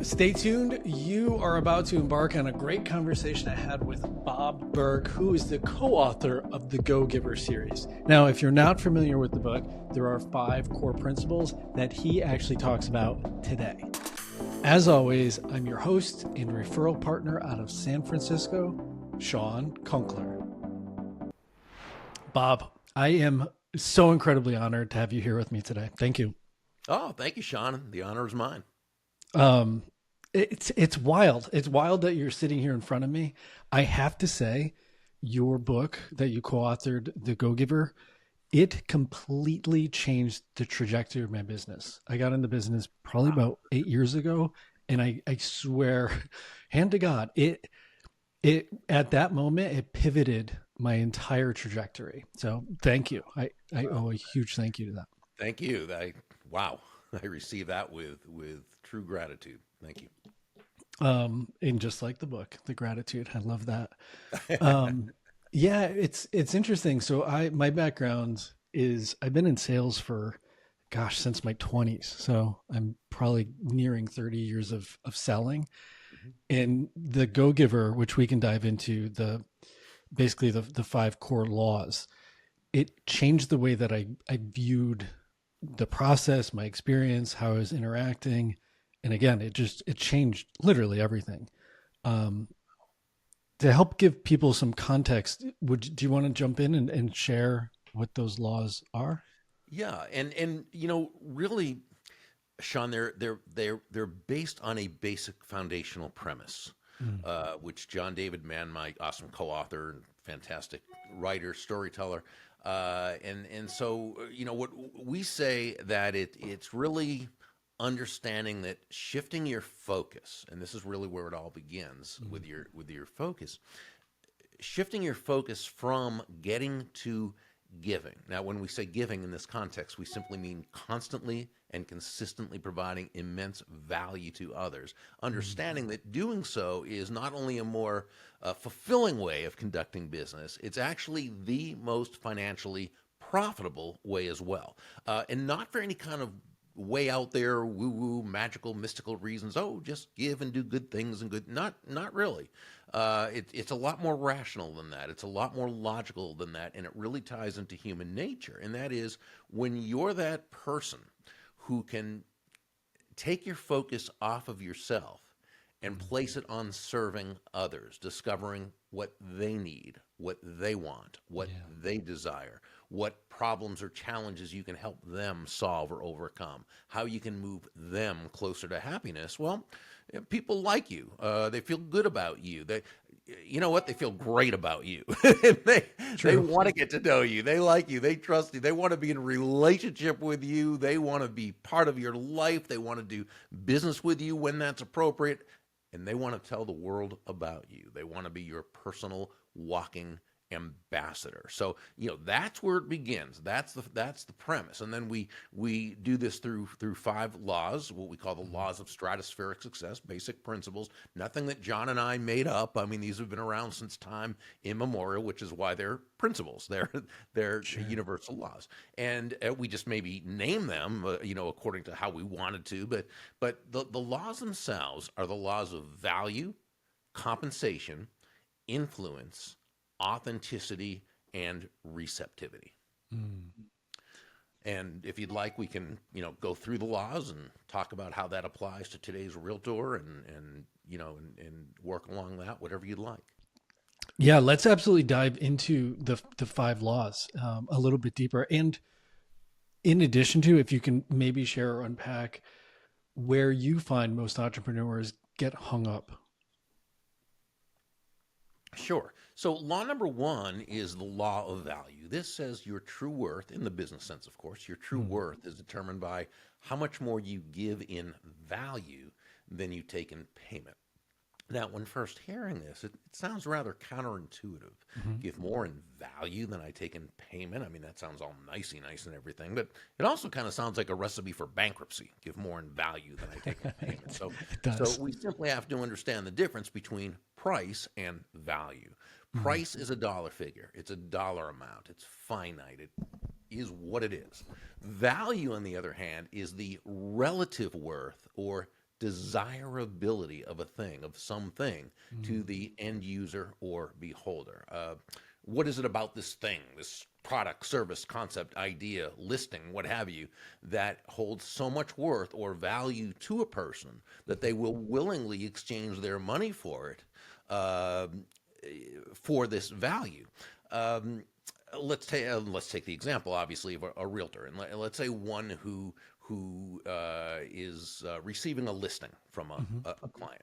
Stay tuned. You are about to embark on a great conversation I had with Bob Burg, who is the co-author of the GoGiver series. Now, if you're not familiar with the book, there are 5 core principles that he actually talks about today. As always, I'm your host and referral partner out of San Francisco, Shawn Kunkler. Bob, I am so incredibly honored to have you here with me today. Thank you. Oh, thank you, Shawn. The honor is mine. It's wild. It's wild that you're sitting here in front of me. I have to say, your book that you co-authored, The GoGiver, it completely changed the trajectory of my business. I got into business probably about 8 years ago, and I swear, hand to God, it at that moment it pivoted my entire trajectory. So thank you. I owe a huge thank you to that. Thank you. Wow. I receive that with true gratitude. Thank you. And just like the book, the gratitude, I love that. Yeah, it's interesting. So my background is I've been in sales for, since my 20s. So I'm probably nearing 30 years of selling. And the GoGiver, which we can dive into, basically the 5 core laws, it changed the way that I viewed the process, my experience, how I was interacting. And again, it changed literally everything. To help give people some context, do you want to jump in and share what those laws are? Yeah, and really, Shawn, they're based on a basic foundational premise, which John David Mann, my awesome co-author and fantastic writer, storyteller, and so what we say that it's really understanding that shifting your focus, and this is really where it all begins with your focus, shifting your focus from getting to giving. Now, when we say giving in this context, we simply mean constantly and consistently providing immense value to others, understanding that doing so is not only a more fulfilling way of conducting business, it's actually the most financially profitable way as well, and not for any kind of way out there, woo-woo, magical, mystical reasons. Oh, just give and do good things and good. Not really. It's a lot more rational than that. It's a lot more logical than that, and it really ties into human nature. And that is when you're that person who can take your focus off of yourself and place it on serving others, discovering what they need, what they want, what they desire, what problems or challenges you can help them solve or overcome, how you can move them closer to happiness. Well, people like you. They feel good about you. You know what? They feel great about you. They want to get to know you. They like you. They trust you. They want to be in a relationship with you. They want to be part of your life. They want to do business with you when that's appropriate. And they want to tell the world about you. They want to be your personal walking ambassador. So, that's where it begins. That's the premise. And then we do this through 5 laws, what we call the laws of stratospheric success, basic principles, nothing that John and I made up. I mean, these have been around since time immemorial, which is why they're principles. They're Sure. universal laws. And we just maybe name them, according to how we wanted to, but the laws themselves are the laws of value, compensation, influence, authenticity, and receptivity. And if you'd like, we can, go through the laws and talk about how that applies to today's realtor and work along that, whatever you'd like. Yeah, let's absolutely dive into the 5 laws a little bit deeper. And in addition to, if you can maybe share or unpack where you find most entrepreneurs get hung up. Sure. So law number 1 is the law of value. This says your true worth, in the business sense, of course, your true worth is determined by how much more you give in value than you take in payment. Now, when first hearing this, it sounds rather counterintuitive. Give more in value than I take in payment. I mean, that sounds all nicey nice and everything, but it also kind of sounds like a recipe for bankruptcy. Give more in value than I take in payment. So we simply have to understand the difference between price and value. Price is a dollar figure. It's a dollar amount. It's finite. It is what it is. Value, on the other hand, is the relative worth or desirability of a thing, of something, to the end user or beholder. What is it about this thing, this product, service, concept, idea, listing, what have you, that holds so much worth or value to a person that they will willingly exchange their money for it, for this value? Let's take the example, obviously, of a realtor, and let's say one who is receiving a listing from a client.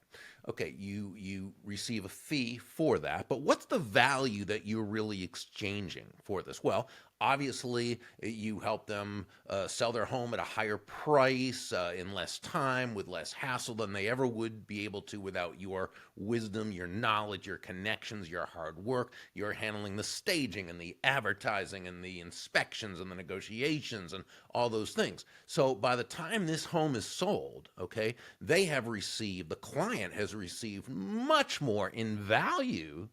Okay, you receive a fee for that, but what's the value that you're really exchanging for this? Well, obviously, you help them sell their home at a higher price in less time, with less hassle than they ever would be able to without your wisdom, your knowledge, your connections, your hard work. You're handling the staging and the advertising and the inspections and the negotiations and all those things. So by the time this home is sold, okay, the client has received much more in value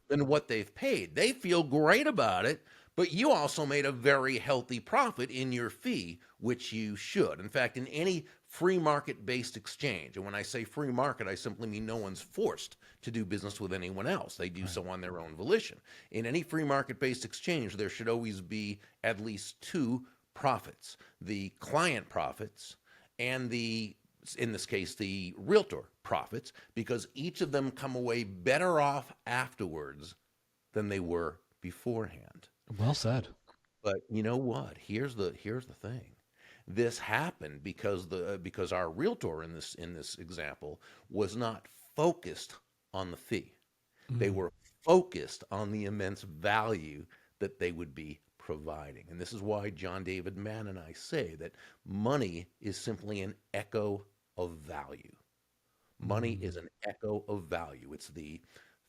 than what they've paid. They feel great about it, but you also made a very healthy profit in your fee, which you should. In fact, in any free market-based exchange, and when I say free market, I simply mean no one's forced to do business with anyone else. They do so on their own volition. In any free market-based exchange, there should always be at least two profits: the client profits and in this case, the realtor profits, because each of them come away better off afterwards than they were beforehand. Well said. But you know what? Here's the thing. This happened because our realtor in this example was not focused on the fee. They were focused on the immense value that they would be providing. And this is why John David Mann and I say that money is simply an echo of value. Money is an echo of value. It's the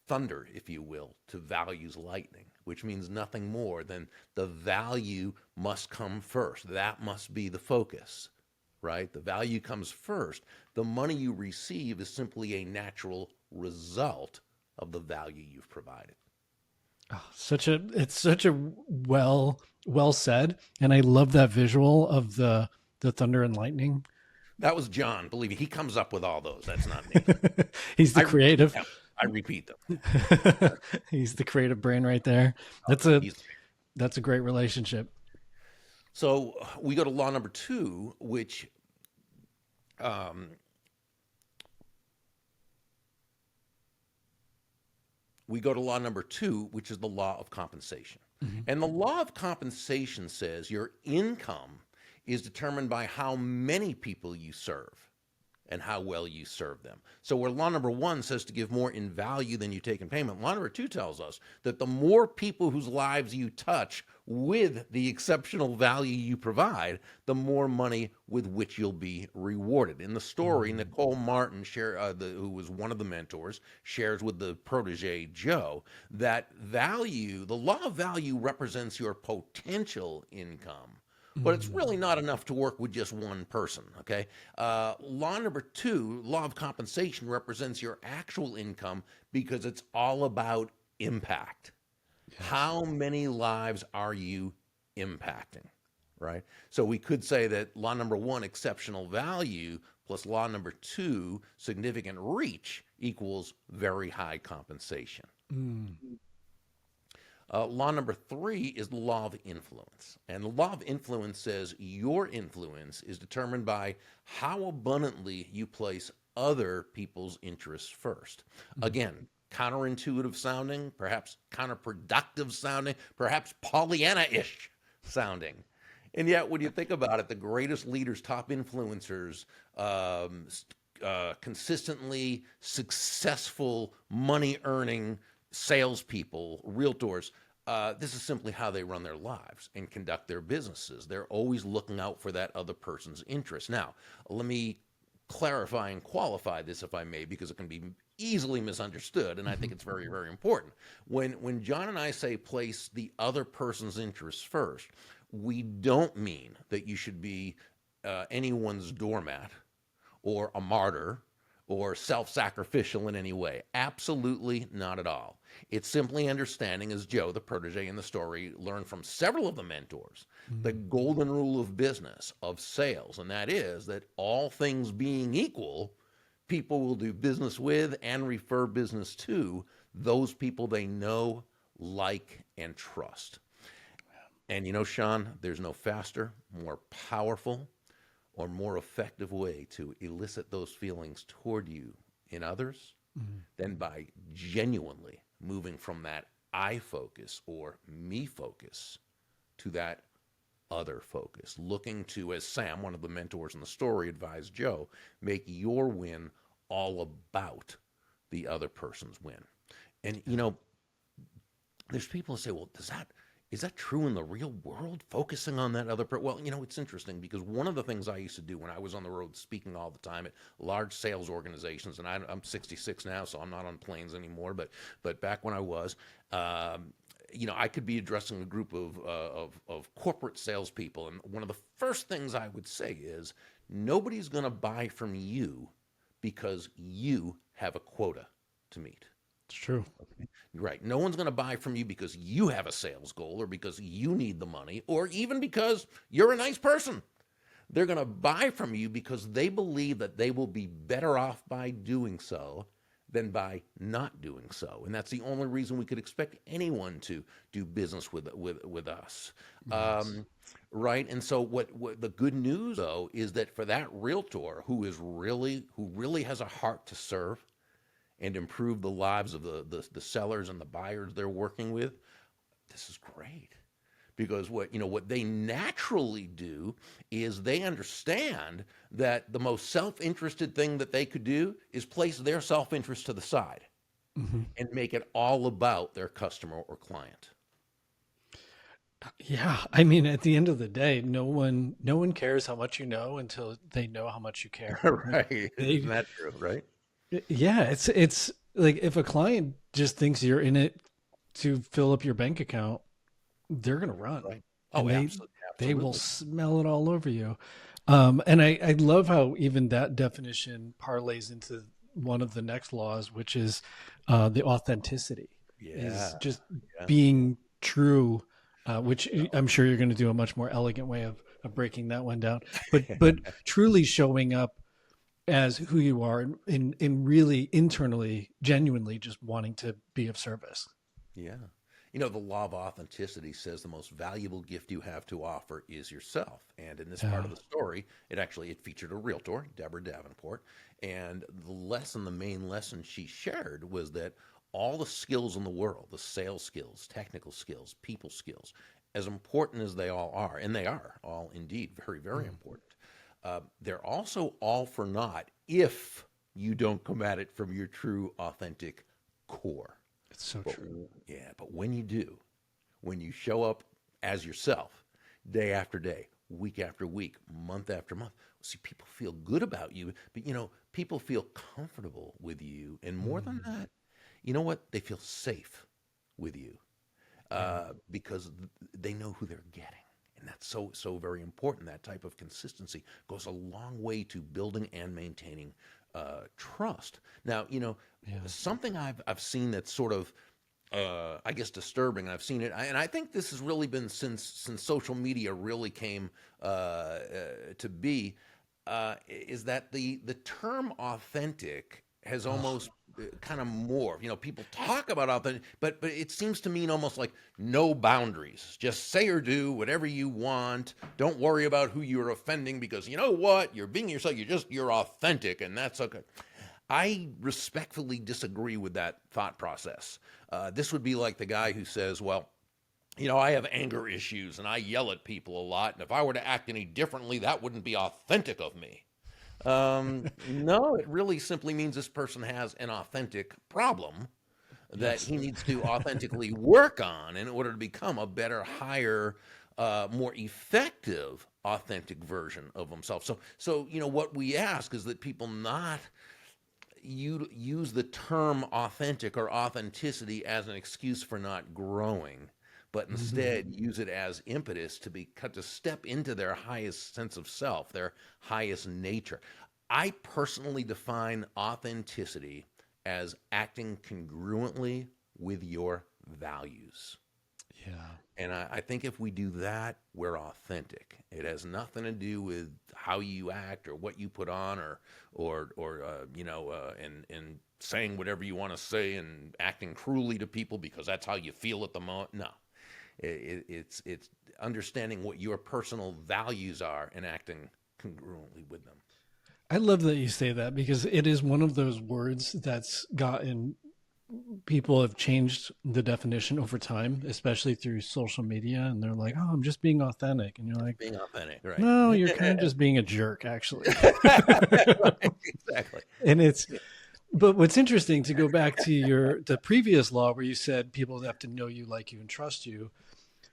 thunder, if you will, to value's lightning, which means nothing more than the value must come first. That must be the focus, right? The value comes first. The money you receive is simply a natural result of the value you've provided. Oh, it's such a well said, and I love that visual of the thunder and lightning. That was John. Believe me, he comes up with all those. That's not me. He's the creative. I repeat them. He's the creative brain right there. That's a great relationship. So we go to law number 2, which is the law of compensation. And the law of compensation says your income is determined by how many people you serve and how well you serve them. So where law number 1 says to give more in value than you take in payment, law number 2 tells us that the more people whose lives you touch with the exceptional value you provide, the more money with which you'll be rewarded. In the story, Nicole Martin, who was one of the mentors, shares with the protege Joe that value, the law of value, represents your potential income. But it's really not enough to work with just one person, okay? Law number 2, law of compensation, represents your actual income because it's all about impact. Yes. How many lives are you impacting, right? So we could say that law number 1, exceptional value, plus law number 2, significant reach, equals very high compensation. Law number 3 is the law of influence. And the law of influence says your influence is determined by how abundantly you place other people's interests first. Again, counterintuitive sounding, perhaps counterproductive sounding, perhaps Pollyanna-ish sounding. And yet, when you think about it, the greatest leaders, top influencers, consistently successful, money-earning salespeople, realtors, this is simply how they run their lives and conduct their businesses. They're always looking out for that other person's interest. Now, let me clarify and qualify this, if I may, because it can be easily misunderstood, and I think it's very, very important. When John and I say place the other person's interests first, we don't mean that you should be anyone's doormat or a martyr or self-sacrificial in any way. Absolutely not at all. It's simply understanding, as Joe, the protege in the story, learned from several of the mentors, the golden rule of business, of sales, and that is that all things being equal, people will do business with and refer business to those people they know, like, and trust. And you know, Shawn, there's no faster, more powerful, or more effective way to elicit those feelings toward you in others than by genuinely moving from that I focus or me focus to that other focus, looking to, as Sam, one of the mentors in the story, advised Joe, make your win all about the other person's win. And you know, there's people who say, well, is that true in the real world, focusing on that other person? Well, you know, it's interesting because one of the things I used to do when I was on the road speaking all the time at large sales organizations, and I'm 66 now, so I'm not on planes anymore, but back when I was, you know, I could be addressing a group of corporate salespeople, and one of the first things I would say is, nobody's going to buy from you because you have a quota to meet. It's true. Right. No one's going to buy from you because you have a sales goal or because you need the money or even because you're a nice person. They're going to buy from you because they believe that they will be better off by doing so than by not doing so. And that's the only reason we could expect anyone to do business with us. Yes. Right. And so what the good news, though, is that for that realtor who really has a heart to serve and improve the lives of the sellers and the buyers they're working with, this is great. Because what they naturally do is they understand that the most self-interested thing that they could do is place their self-interest to the side and make it all about their customer or client. Yeah, I mean, at the end of the day, no one cares how much you know until they know how much you care. Right. Isn't They, that true, right? yeah, it's like if a client just thinks you're in it to fill up your bank account, they're gonna run, Right. Oh, and they will absolutely. smell it all over you. And I love how even that definition parlays into one of the next laws, which is the authenticity, Yeah. is just Yeah. being true, which I'm sure you're going to do a much more elegant way of breaking that one down. But truly showing up as who you are in really internally, genuinely just wanting to be of service. Yeah. The law of authenticity says the most valuable gift you have to offer is yourself. And in this part Yeah. of the story, it featured a realtor, Deborah Davenport. And the main lesson she shared was that all the skills in the world, the sales skills, technical skills, people skills, as important as they all are, and they are all indeed very, very important, they're also all for naught if you don't come at it from your true, authentic core. It's so But true. yeah, but when you do, when you show up as yourself, day after day, week after week, month after month, see, people feel good about you, but people feel comfortable with you, and more than that, you know what? They feel safe with you Yeah. because they know who they're getting. And that's so very important. That type of consistency goes a long way to building and maintaining trust. Now, Yeah. something I've seen that's sort of I guess disturbing. I've seen it, and I think this has really been since social media really came to be. Is that the term authentic has Oh, almost kind of morphed. People talk about authentic, but it seems to mean almost like no boundaries. Just say or do whatever you want. Don't worry about who you're offending because you know what? You're being yourself. You're authentic, and that's okay. I respectfully disagree with that thought process. This would be like the guy who says, well, I have anger issues and I yell at people a lot. And if I were to act any differently, that wouldn't be authentic of me. No, it really simply means this person has an authentic problem that yes. he needs to authentically work on in order to become a better, higher, more effective, authentic version of himself. So what we ask is that people not you use the term authentic or authenticity as an excuse for not growing, but instead use it as impetus to step into their highest sense of self, their highest nature. I personally define authenticity as acting congruently with your values. Yeah. And I think if we do that, we're authentic. It has nothing to do with how you act or what you put on, and saying whatever you want to say and acting cruelly to people because that's how you feel at the moment. No, it's understanding what your personal values are and acting congruently with them. I love that you say that because it is one of those words that's gotten people have changed the definition over time, especially through social media. And they're like, oh, I'm just being authentic. And you're like, Being authentic, right? no, you're kind of just being a jerk, actually. Right, exactly. And but what's interesting to go back to the previous law where you said people have to know you, like you, and trust you.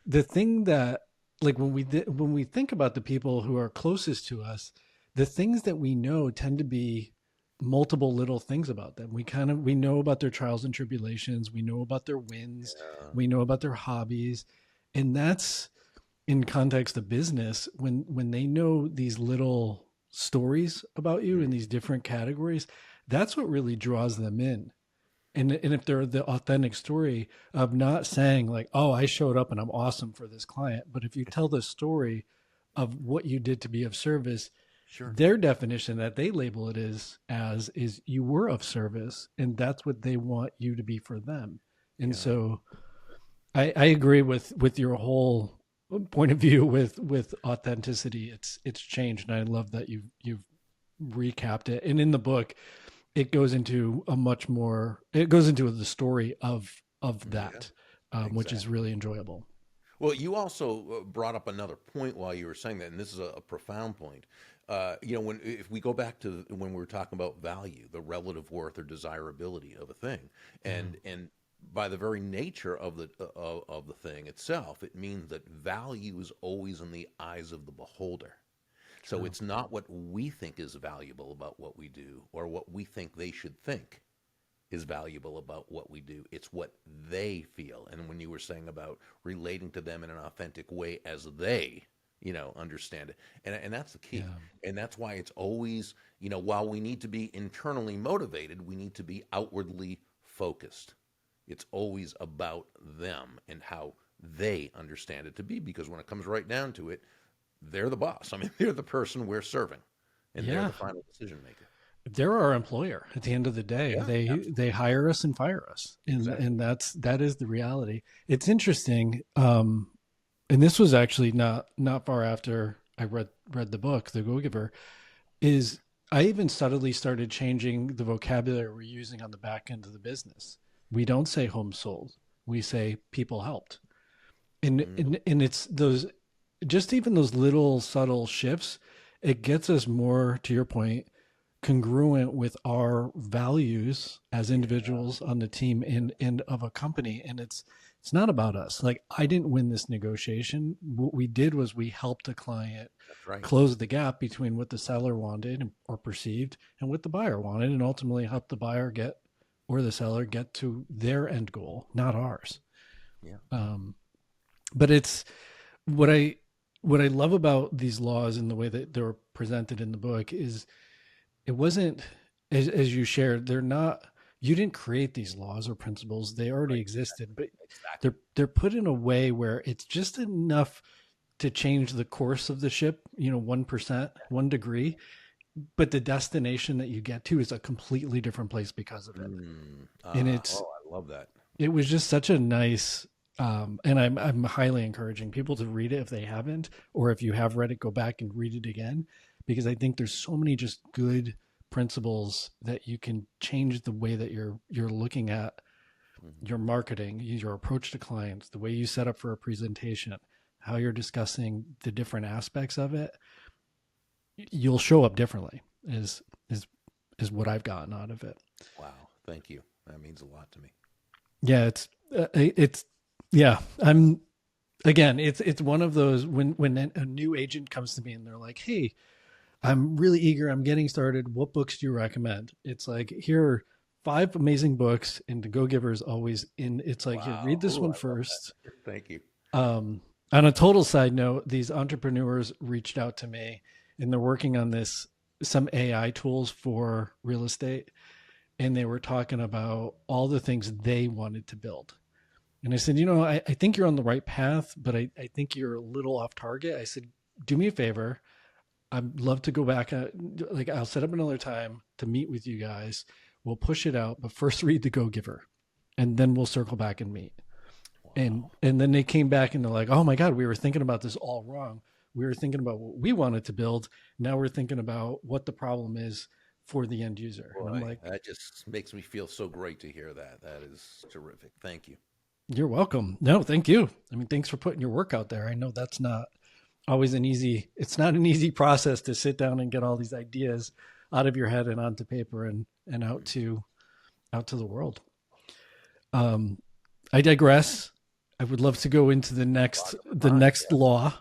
The thing that, like, when we think about the people who are closest to us, the things that we know tend to be multiple little things about them. We know about their trials and tribulations, we know about their wins, we know about their hobbies, and that's in context of business. When they know these little stories about you in these different categories, that's what really draws them in. And if they're the authentic story of not saying like, oh, I showed up and I'm awesome for this client, but if you tell the story of what you did to be of service, Sure. their definition that they label it is you were of service, and that's what they want you to be for them. And so I agree with your whole point of view with authenticity. It's changed, and I love that you've recapped it. And in the book, it goes into the story of that, which is really enjoyable. Well, you also brought up another point while you were saying that, and this is a profound point. If we go back to when we were talking about value, the relative worth or desirability of a thing, and by the very nature of the thing itself, it means that value is always in the eyes of the beholder. So it's not what we think is valuable about what we do or what we think they should think is valuable about what we do. It's what they feel. And when you were saying about relating to them in an authentic way as they, understand it. And that's the key. Yeah. And that's why it's always, while we need to be internally motivated, we need to be outwardly focused. It's always about them and how they understand it to be, because when it comes right down to it, they're the boss. I mean, they're the person we're serving, and they're the final decision maker. They're our employer at the end of the day. Yeah, they hire us and fire us, and that is the reality. It's interesting, and this was actually not far after I read the book, The GoGiver. Is I even subtly started changing the vocabulary we're using on the back end of the business. We don't say home sold. We say people helped, and it's those. Just even those little subtle shifts, it gets us more, to your point, congruent with our values as individuals on the team and of a company. And it's not about us. Like, I didn't win this negotiation. What we did was we helped a client close the gap between what the seller wanted or perceived and what the buyer wanted, and ultimately help the buyer the seller get to their end goal, not ours. Yeah. But it's what I love about these laws and the way that they're presented in the book is it wasn't, as you shared, you didn't create these laws or principles. They already existed, but they're put in a way where it's just enough to change the course of the ship, 1%, 1 degree, but the destination that you get to is a completely different place because of it. And I love that. It was just such a nice, and I'm highly encouraging people to read it if they haven't, or if you have read it, go back and read it again, because I think there's so many just good principles that you can change the way that you're looking at your marketing, your approach to clients, the way you set up for a presentation, how you're discussing the different aspects of it. You'll show up differently is what I've gotten out of it. Wow. Thank you. That means a lot to me. Yeah. It's one of those when a new agent comes to me and they're like, hey, I'm really eager, I'm getting started, what books do you recommend? It's like, here are 5 amazing books, and the GoGiver is always in. It's like, here, read this one first. Thank you. On a total side note, these entrepreneurs reached out to me and they're working on this some AI tools for real estate, and they were talking about all the things they wanted to build. And I said, I think you're on the right path, but I think you're a little off target. I said, do me a favor. I'd love to go back. Like, I'll set up another time to meet with you guys. We'll push it out, but first read the GoGiver, and then we'll circle back and meet. And then they came back and they're like, oh my God, we were thinking about this all wrong. We were thinking about what we wanted to build. Now we're thinking about what the problem is for the end user. Boy, And I'm like, that just makes me feel so great to hear that. That is terrific. Thank you. you're welcome. No, thank you. I mean, thanks for putting your work out there. I know that's not always it's not an easy process to sit down and get all these ideas out of your head and onto paper and out to the world. I digress. I would love to go into the next law.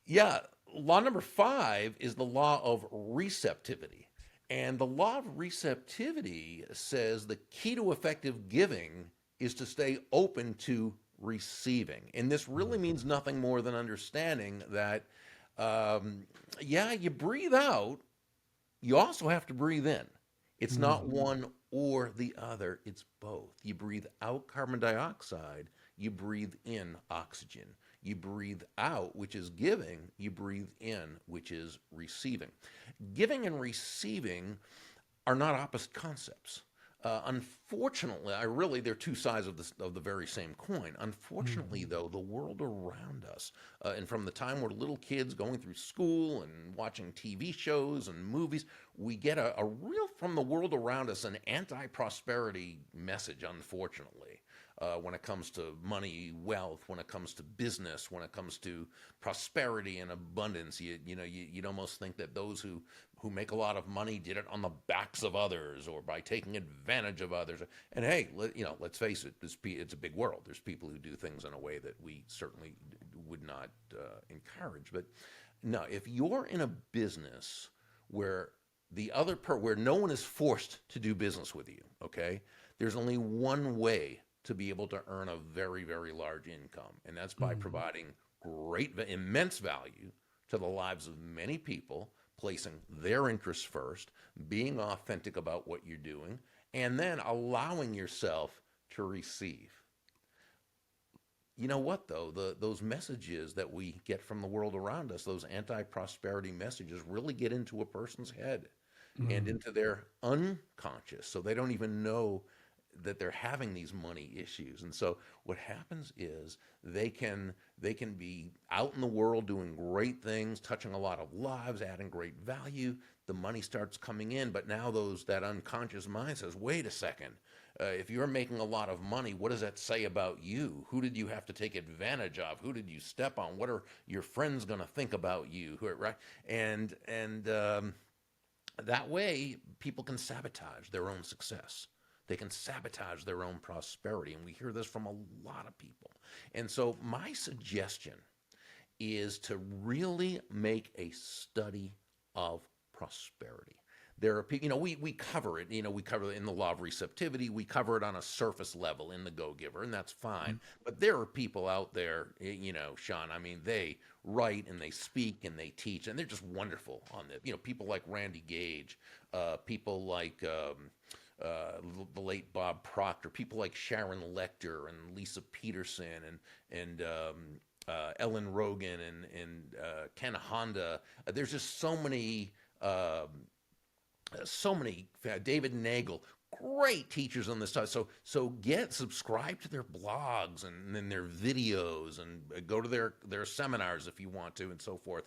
Yeah. Law number 5 is the law of receptivity. And the law of receptivity says the key to effective giving is to stay open to receiving. And this really means nothing more than understanding that, you breathe out, you also have to breathe in. It's not one or the other, it's both. You breathe out carbon dioxide, you breathe in oxygen. You breathe out, which is giving, you breathe in, which is receiving. Giving and receiving are not opposite concepts. Unfortunately, they're two sides of the very same coin. Unfortunately, though, the world around us, and from the time we're little kids going through school and watching TV shows and movies, we get a real, from the world around us, an anti-prosperity message, unfortunately. When it comes to money, wealth, when it comes to business, when it comes to prosperity and abundance, you'd almost think that those who make a lot of money did it on the backs of others or by taking advantage of others. And hey, let's face it, it's a big world. There's people who do things in a way that we certainly would not encourage. But no, if you're in a business where where no one is forced to do business with you, okay, there's only one way to be able to earn a very, very large income. And that's by providing immense value to the lives of many people, placing their interests first, being authentic about what you're doing, and then allowing yourself to receive. You know what, though? Those messages that we get from the world around us, those anti-prosperity messages, really get into a person's head and into their unconscious, so they don't even know that they're having these money issues. And so what happens is they can be out in the world doing great things, touching a lot of lives, adding great value. The money starts coming in, but now that unconscious mind says, wait a second, if you're making a lot of money, what does that say about you? Who did you have to take advantage of? Who did you step on? What are your friends going to think about you? Right? And that way people can sabotage their own success. They can sabotage their own prosperity, and we hear this from a lot of people. And so my suggestion is to really make a study of prosperity. There are people, we cover it, we cover it in the law of receptivity, we cover it on a surface level in the GoGiver, and that's fine. But there are people out there, Shawn, I mean, they write and they speak and they teach, and they're just wonderful on this. People like Randy Gage, people like the late Bob Proctor, people like Sharon Lecter and Lisa Peterson and Ellen Rogan and Ken Honda. There's just so many David Nagel, great teachers on this stuff. So subscribe to their blogs and then their videos and go to their seminars if you want to and so forth.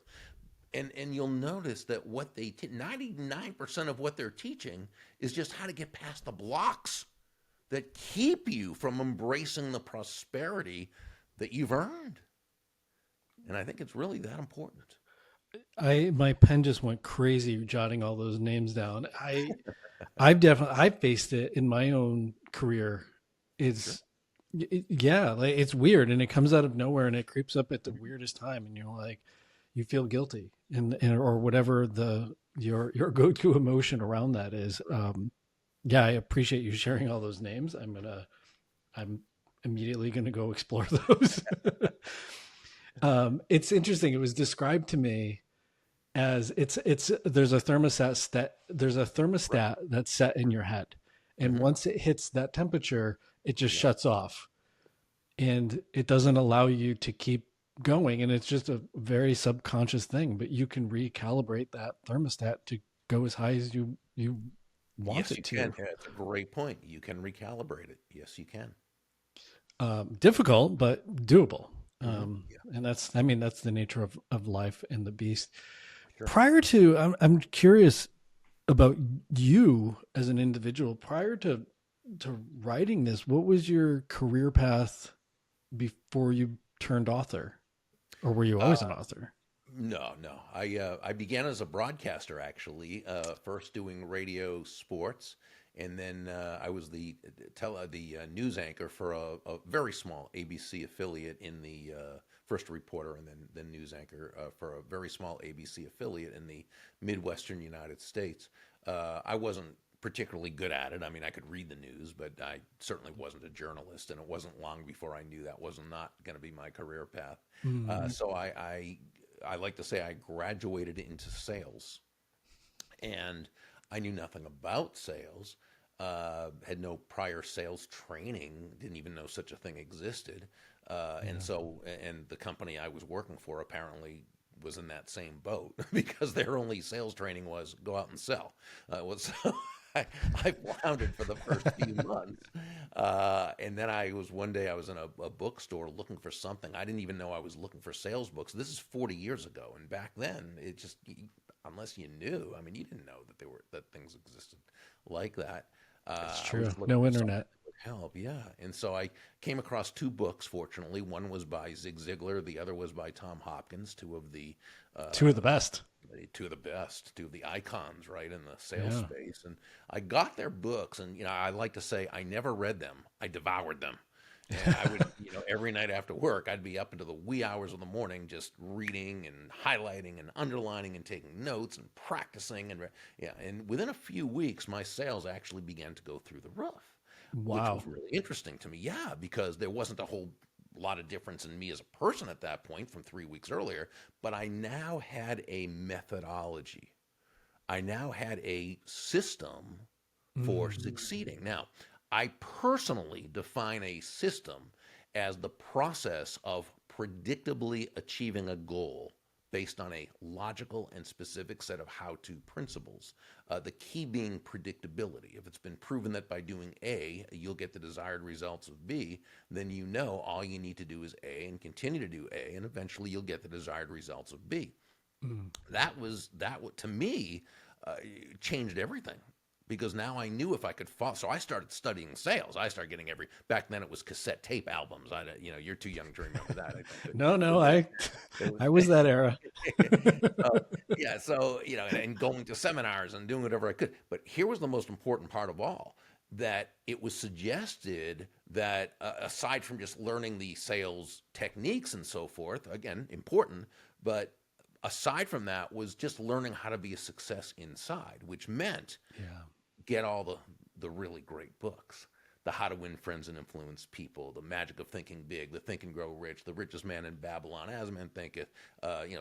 And you'll notice that 99% of what they're teaching is just how to get past the blocks that keep you from embracing the prosperity that you've earned. And I think it's really that important. My pen just went crazy jotting all those names down. I've faced it in my own career. It's it's weird, and it comes out of nowhere and it creeps up at the weirdest time, and you're like, you feel guilty and or whatever your go-to emotion around that is. I appreciate you sharing all those names. I'm immediately going to go explore those. It's interesting. It was described to me as it's there's a Right. thermostat that's set in your head, and Hmm. once it hits that temperature, it just Yeah. shuts off, and it doesn't allow you to keep going, and it's just a very subconscious thing, but you can recalibrate that thermostat to go as high as you want Yes, it you can. to. Yeah, it's a great point. You can recalibrate it. Yes, you can. Difficult but doable. Hmm. Yeah, And that's, I mean, that's the nature of life and the beast. sure. Prior to, I'm curious about you as an individual. Prior to writing this, what was your career path before you turned author, or were you always an author? No, no. I began as a broadcaster actually. First doing radio sports, and then I was the news anchor for a very small ABC affiliate in the first reporter, and then news anchor for a very small ABC affiliate in the Midwestern United States. I wasn't particularly good at it. I mean, I could read the news, but I certainly wasn't a journalist, and it wasn't long before I knew that was not going to be my career path. Mm, So I like to say I graduated into sales, and I knew nothing about sales. Had no prior sales training. Didn't even know such a thing existed. And yeah. so, and the company I was working for apparently was in that same boat because their only sales training was go out and sell. Was I, I floundered for the first few months, and then one day I was in a bookstore looking for something. I didn't even know I was looking for sales books. This is 40 years ago, and back then it just unless you knew, I mean, you didn't know that things existed like that. That's I was true. looking No for something internet. that would help, yeah. And so I came across two books. Fortunately, one was by Zig Ziglar, the other was by Tom Hopkins, Two of uh, the best. two of the best, two of the icons, right, in the sales Yeah. space. And I got their books, and I like to say I never read them; I devoured them. And I would, every night after work, I'd be up into the wee hours of the morning just reading and highlighting and underlining and taking notes and practicing. And yeah, and within a few weeks, my sales actually began to go through the roof, which Wow. was really interesting to me. Yeah, because there wasn't a whole lot of difference in me as a person at that point from 3 weeks earlier, but I now had a methodology. I now had a system for Mm, succeeding. Now, I personally define a system as the process of predictably achieving a goal based on a logical and specific set of how to principles. The key being predictability. If it's been proven that by doing A, you'll get the desired results of B, then you know all you need to do is A and continue to do A, and eventually you'll get the desired results of B. mm. To me changed everything because now I knew if I could follow. So I started studying sales. I started getting back then it was cassette tape albums. You're too young to remember that. I think No, but no, it was I was that era. so, yeah. So and going to seminars and doing whatever I could. But here was the most important part of all, that it was suggested that aside from just learning the sales techniques and so forth, again important, but aside from that was just learning how to be a success inside, which meant Yeah. get all the really great books. The How to Win Friends and Influence People, The Magic of Thinking Big, The Think and Grow Rich, The Richest Man in Babylon, As Man Thinketh,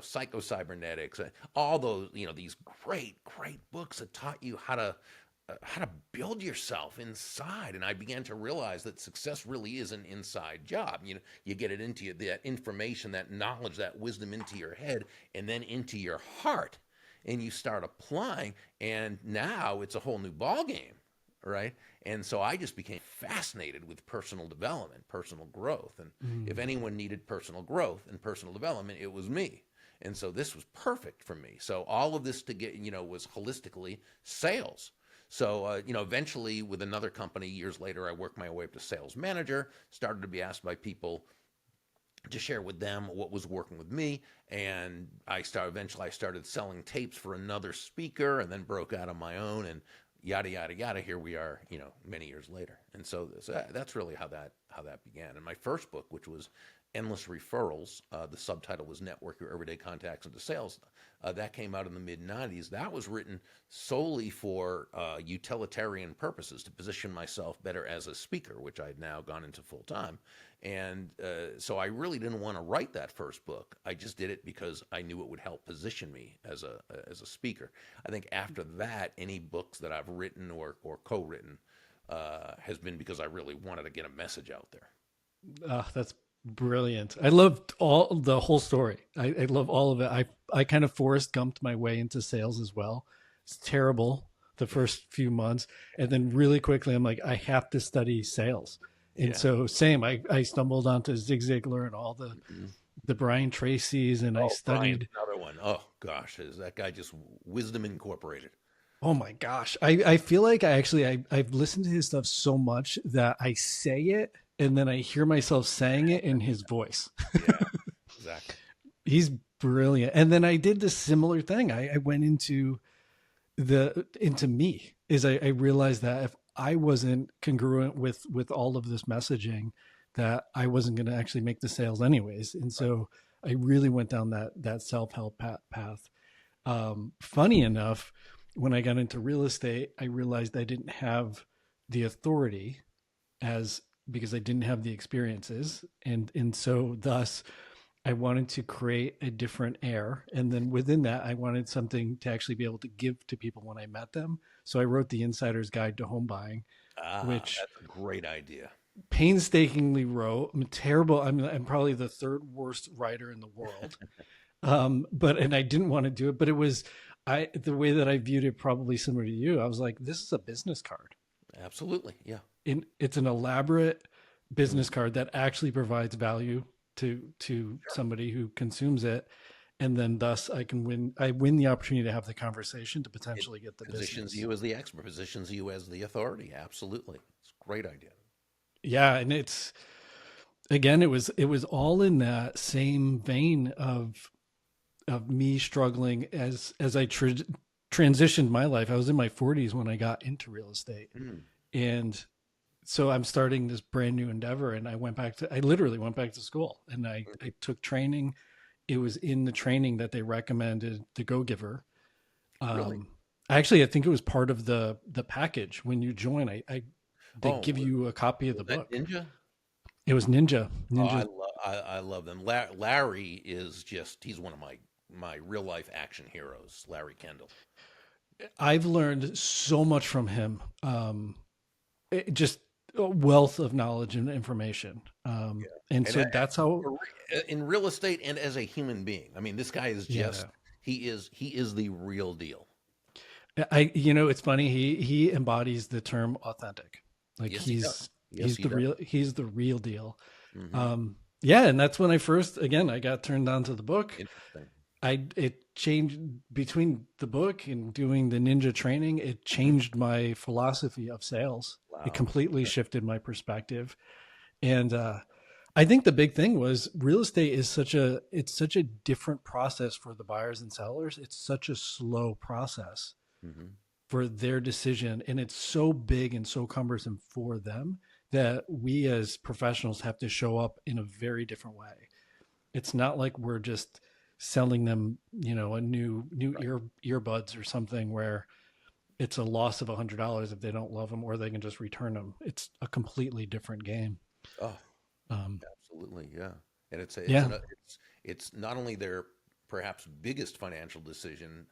Psycho-Cybernetics, all those, these great books that taught you how to build yourself inside. And I began to realize that success really is an inside job. You get it into that information, that knowledge, that wisdom into your head, and then into your heart, and you start applying. And now it's a whole new ball game, right? And so I just became fascinated with personal development, personal growth. And if Mm. anyone needed personal growth and personal development, it was me. And so this was perfect for me. So all of this was holistically sales. So, eventually with another company years later, I worked my way up to sales manager, started to be asked by people to share with them what was working with me. And eventually I started selling tapes for another speaker and then broke out on my own and yada, yada, yada. Here we are, many years later. And so that's really how that began. And my first book, which was Endless Referrals. The subtitle was Network Your Everyday Contacts into Sales. That came out in the mid 90s. That was written solely for utilitarian purposes, to position myself better as a speaker, which I'd now gone into full time. And so I really didn't want to write that first book. I just did it because I knew it would help position me as a speaker. I think after that, any books that I've written or co-written has been because I really wanted to get a message out there. That's brilliant. I loved the whole story. I love all of it. I kind of Forrest Gumped my way into sales as well. It's terrible the first few months, and then really quickly I'm like, I have to study sales. And Yeah. so same, I stumbled onto Zig Ziglar and all Mhm. the Brian Tracy's, and I Oh, Brian's studied. another one. Oh gosh, is that guy just Wisdom Incorporated? Oh my gosh. I feel like I've listened to his stuff so much that I say it and then I hear myself saying it in his voice. Yeah, exactly. He's brilliant. And then I did this similar thing. I went into me is I realized that if I wasn't congruent with all of this messaging, that I wasn't going to actually make the sales anyways. And Right. so I really went down that self-help path. Funny enough, when I got into real estate, I realized I didn't have the authority as because I didn't have the experiences, and so thus I wanted to create a different air, and then within that, I wanted something to actually be able to give to people when I met them. So I wrote the Insider's Guide to Home Buying, Ah, which that's a great idea. painstakingly wrote. I'm terrible. I'm probably the third worst writer in the world. But and I didn't want to do it, but it was the way that I viewed it, probably similar to you. I was like, this is a business card. Absolutely. Yeah. It's an elaborate Mhm. business card that actually provides value to Sure. somebody who consumes it, and then thus I win the opportunity to have the conversation to It potentially get the positions business. you as the expert, positions you as the authority. Absolutely. It's a great idea. Yeah, and it's again, it was all in that same vein of me struggling as I transitioned my life. I was in my 40s when I got into real estate, Mm, and so I'm starting this brand new endeavor. And I literally went back to school, and I mhm. took training. It was in the training that they recommended the GoGiver. Really? Um, Actually, I think it was part of the package when you join. I they Oh, give you a copy of the was that book. Ninja? It was Ninja. Oh, I Ninja. love I love them. Larry is just he's one of my real life action heroes. Larry Kendall. I've learned so much from him. Just a wealth of knowledge and information. And And so that's how. in real estate and as a human being. I mean, this guy is Yeah. just he is the real deal. It's funny. He embodies the term authentic. Like Yes, he does. Yes, he's he the does. real deal. Hmm. Yeah, and that's when I got turned on to the book. Interesting. It changed between the book and doing the ninja training. It Hmm. changed my philosophy of sales. It Wow. completely shifted my perspective. And I think the big thing was real estate is such a different process for the buyers and sellers. It's such a slow process Hmm. for their decision, and it's so big and so cumbersome for them that we as professionals have to show up in a very different way. It's not like we're just selling them, a new Right. earbuds or something where it's a loss of $100 if they don't love them, or they can just return them. It's a completely different game. Oh, Um, absolutely. Yeah. And yeah, it's not only their perhaps biggest financial decision,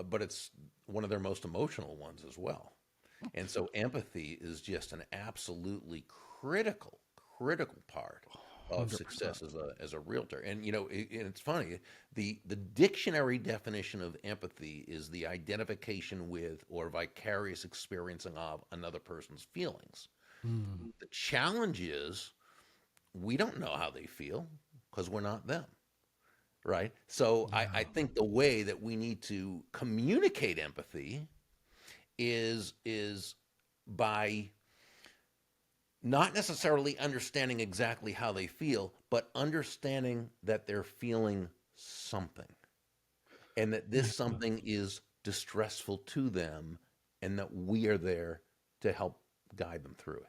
but it's one of their most emotional ones as well. And so empathy is just an absolutely critical part of 100%. success as a realtor. And and it's funny, the dictionary definition of empathy is the identification with or vicarious experiencing of another person's feelings. Mm, The challenge is we don't know how they feel because we're not them, right? So I yeah. think the way that we need to communicate empathy is by not necessarily understanding exactly how they feel, but understanding that they're feeling something and that this Excellent. something is distressful to them and that we are there to help guide them through it.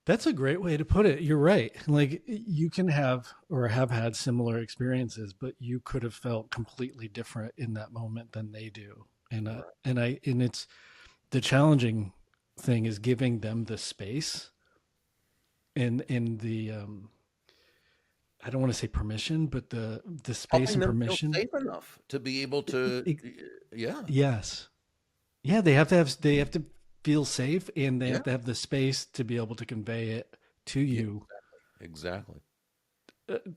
That's a great way to put it. You're right. Like you can have or have had similar experiences, but you could have felt completely different in that moment than they do. Right. And it's the challenging thing is giving them the space and the I don't want to say permission, but the space Helping and them feel permission. safe enough to be able to, It, yeah, yes. Yeah, they have to feel safe and they yeah, have to have the space to be able to convey it to yeah, you. exactly.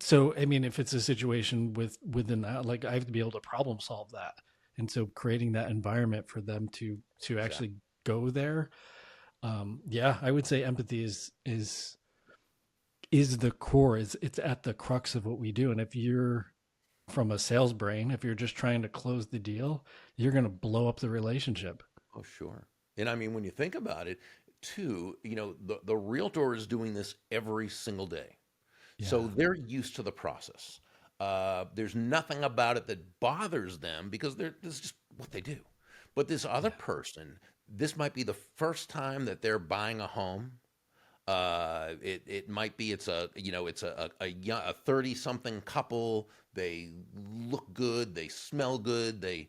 So I mean, if it's a situation within that, like I have to be able to problem solve that, and so creating that environment for them to Exactly. actually go there. Yeah, I would say empathy is the core. It's at the crux of what we do. And if you're from a sales brain, if you're just trying to close the deal, you're going to blow up the relationship. Oh, sure. And I mean, when you think about it, too, the realtor is doing this every single day. So Yeah, they're used to the process. There's nothing about it that bothers them because this is just what they do. But this other yeah, person, this might be the first time that they're buying a home. It might be it's a 30 something couple. They look good, they smell good, they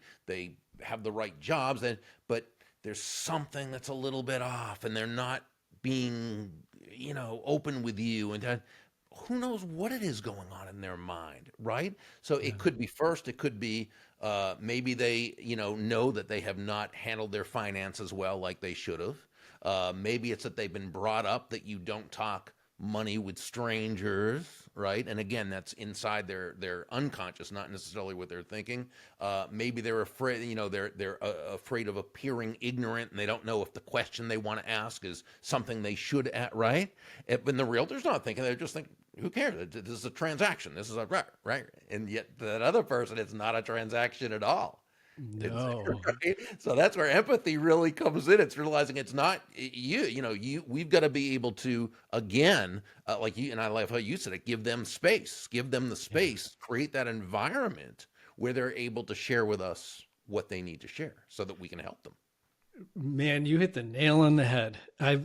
have the right jobs, but there's something that's a little bit off, and they're not being open with you, and who knows what it is going on in their mind, right? So yeah, it could be first, it could be maybe they know that they have not handled their finances well like they should have. Maybe it's that they've been brought up that you don't talk money with strangers, right? And again, that's inside their unconscious, not necessarily what they're thinking. Maybe they're afraid, they're afraid of appearing ignorant, and they don't know if the question they want to ask is something they should at right. And the realtor's not thinking; they're just thinking, "Who cares? This is a transaction. This is a right." And yet, that other person, it's not a transaction at all. It's, no, right? So that's where empathy really comes in. It's realizing it's not you. We've got to be able to again, like you and I love how you said it. Give them the yeah. space, create that environment where they're able to share with us what they need to share, so that we can help them. Man, you hit the nail on the head. I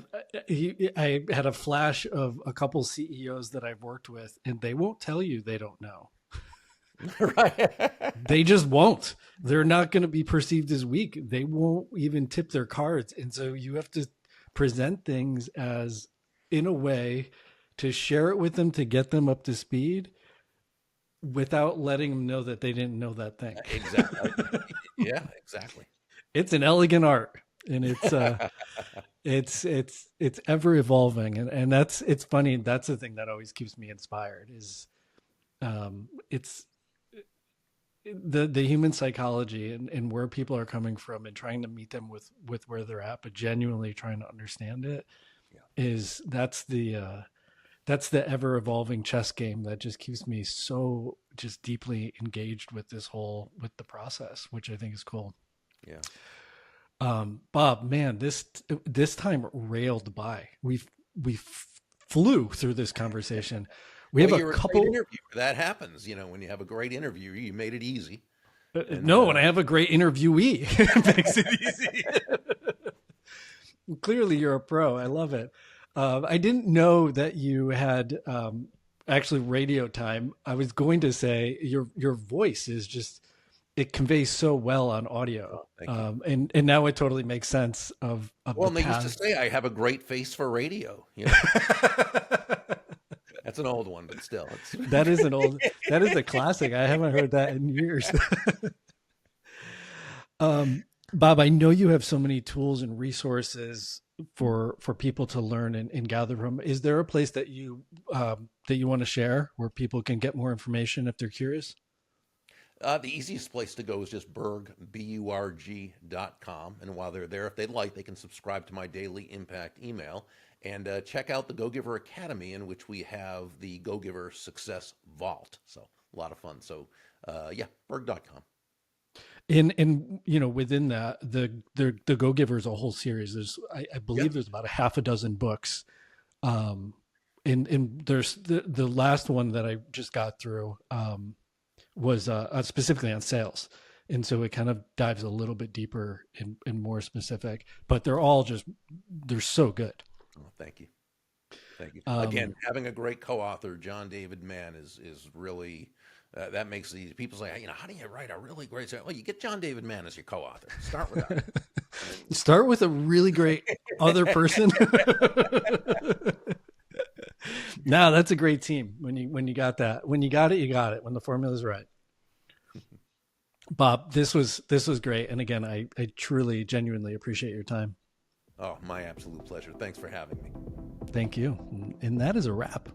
had a flash of a couple CEOs that I've worked with, and they won't tell you they don't know. Right? They just won't. They're not going to be perceived as weak. They won't even tip their cards. And so you have to present things as in a way to share it with them to get them up to speed without letting them know that they didn't know that thing. Exactly. Yeah, exactly. It's an elegant art and it's ever evolving and that's it's funny. That's the thing that always keeps me inspired is it's the human psychology and where people are coming from and trying to meet them with where they're at, but genuinely trying to understand it Yeah. is that's the ever evolving chess game that just keeps me so just deeply engaged with with the process, which I think is cool. Yeah. Bob, man, this time railed by. We flew through this conversation. We Well, have a you're a great couple. interviewer. That happens, when you have a great interview, you made it easy. And No, and I have a great interviewee. It makes it easy. Clearly, you're a pro. I love it. I didn't know that you had actually radio time. I was going to say your voice is just it conveys so well on audio, oh, thank you. and now it totally makes sense of Well, the and they used to path. say I have a great face for radio. That's an old one, but still, it's That is a classic. I haven't heard that in years. Bob, I know you have so many tools and resources for people to learn and gather from. Is there a place that you want to share where people can get more information if they're curious? the easiest place to go is just burg.com. And while they're there, if they'd like, they can subscribe to my daily impact email and check out the GoGiver Academy, in which we have the GoGiver Success Vault. So a lot of fun. So yeah, burg.com. And within that the Go Giver is a whole series. I Yeah. believe there's about a half a dozen books. And there's the last one that I just got through was specifically on sales. And so it kind of dives a little bit deeper and more specific, but they're all they're so good. Oh, thank you. Thank you. Again, having a great co-author, John David Mann, is really that makes these people say, how do you write a really great story? Well, you get John David Mann as your co-author. Start with that. Start with a really great other person. No, that's a great team. When you got that, when you got it, you got it. When the formula's right. Bob, this was great. And again, I truly, genuinely appreciate your time. Oh, my absolute pleasure. Thanks for having me. Thank you. And that is a wrap.